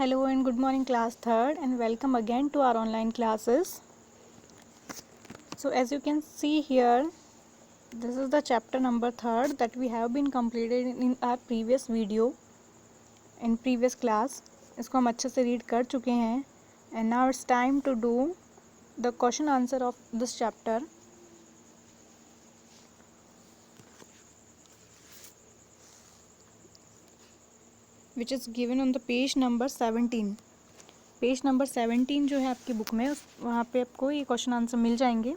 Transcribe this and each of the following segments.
Hello and good morning class 3rd and welcome again to our online classes. So as you can see here, this is the chapter number 3rd that we have been completed in our previous video in previous class. इसको हम अच्छे से read कर चुके हैं and now it's time to do the question answer of this chapter. Which is given on the page number 17. Page number 17 जो है आपकी बुक में उस वहाँ पे आपको ये क्वेश्चन आंसर मिल जाएंगे.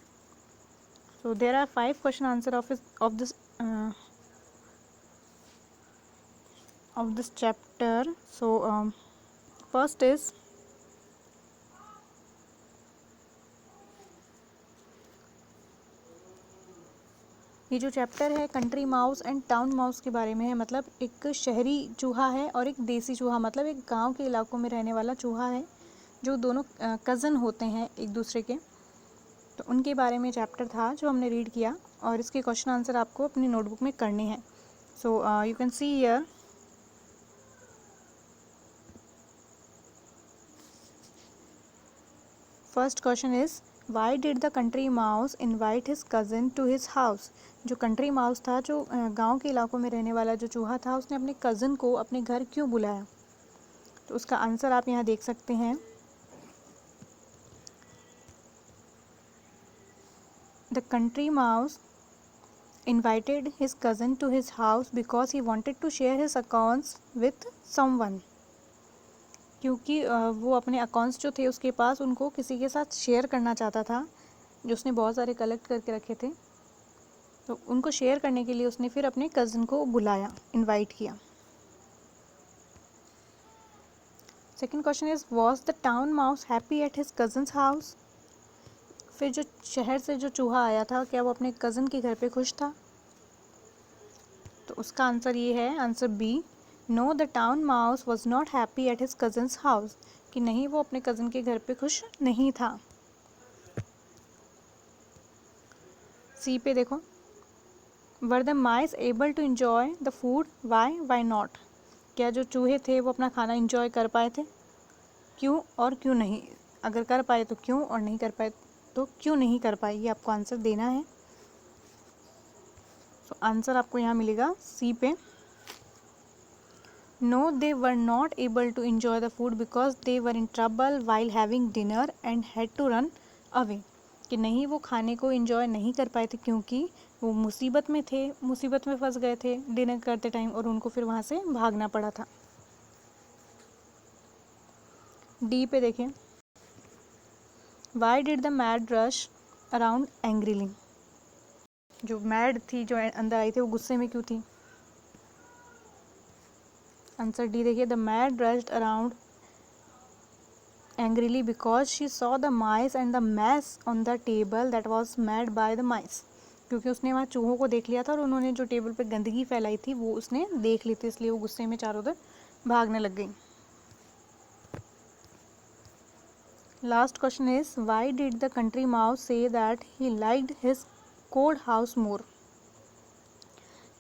So there are 5 question answer of this chapter. So first is ये जो चैप्टर है country mouse and town mouse के बारे में है. मतलब एक शहरी चूहा है और एक देसी चूहा, मतलब एक गांव के इलाकों में रहने वाला चूहा है जो दोनों कज़न होते हैं एक दूसरे के. तो उनके बारे में चैप्टर था जो हमने रीड किया और इसके क्वेश्चन आंसर आपको अपनी नोटबुक में करने हैं. So you can see here. First question is why did the country mouse invite his cousin to his house. जो कंट्री माउस था, जो गांव के इलाकों में रहने वाला जो चूहा था, उसने अपने कज़न को अपने घर क्यों बुलाया. तो उसका आंसर आप यहाँ देख सकते हैं. The country mouse invited his cousin to his house because he wanted to share his accounts with someone. क्योंकि वो अपने अकाउंट्स जो थे उसके पास उनको किसी के साथ शेयर करना चाहता था, जो उसने बहुत सारे कलेक्ट करके रखे थे. तो उनको शेयर करने के लिए उसने फिर अपने कज़न को बुलाया, इनवाइट किया. Second question is was the town mouse happy at his cousin's house. फिर जो शहर से जो चूहा आया था, क्या वो अपने कज़न के घर पे खुश था. तो उसका आंसर ये है, answer B. No, the town mouse was not happy at his cousin's house. कि नहीं, वो अपने कज़न के घर पे खुश नहीं था. सी पे देखो. Were the mice able to enjoy the food. Why not. क्या जो चूहे थे वो अपना खाना इन्जॉय कर पाए थे. क्यों और क्यों नहीं. अगर कर पाए तो क्यों, और नहीं कर पाए तो क्यों नहीं कर पाए, ये आपको आंसर देना है. तो आंसर आपको यहाँ मिलेगा सी पे. No, they were not able to enjoy the food because they were in trouble while having dinner and had to run away. कि नहीं, वो खाने को इन्जॉय नहीं कर पाए थे क्योंकि वो मुसीबत में थे, मुसीबत में फंस गए थे डिनर करते टाइम और उनको फिर वहाँ से भागना पड़ा था. डी पे देखें. Y did the mad rush around angrily. जो मैड थी, जो अंदर आई थी, वो गुस्से में क्यों थी. आंसर डी देखिए. The maid rushed around angrily because she saw the mice and the mess on the table that was made by the mice. क्योंकि उसने वहाँ चूहों को देख लिया था और उन्होंने जो टेबल पे गंदगी फैलाई थी वो उसने देख ली थी, इसलिए वो गुस्से में चारों तरफ भागने लग गई. Last question is why did the country mouse say that he liked his cold house more.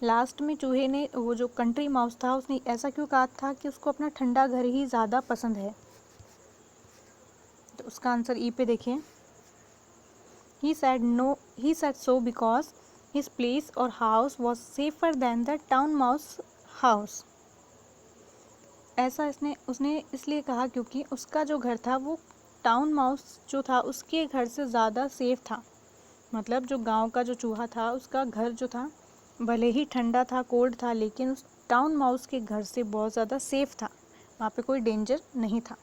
Last में चूहे ने, वो जो कंट्री माउस था, उसने ऐसा क्यों कहा था कि उसको अपना ठंडा घर ही ज़्यादा पसंद है. तो उसका आंसर ई पे देखिए. He said so because his place और house was safer than the town mouse house. ऐसा उसने इसलिए कहा क्योंकि उसका जो घर था वो टाउन माउस जो था उसके घर से ज़्यादा सेफ था. मतलब जो गांव का जो चूहा था उसका घर जो था भले ही ठंडा था, कोल्ड था, लेकिन उस टाउन माउस के घर से बहुत ज़्यादा सेफ था, वहाँ पे कोई डेंजर नहीं था.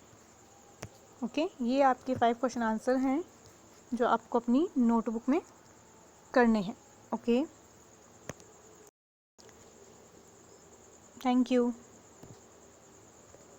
ओके, ये आपके 5 क्वेश्चन आंसर हैं जो आपको अपनी नोटबुक में करने हैं. Okay, thank you.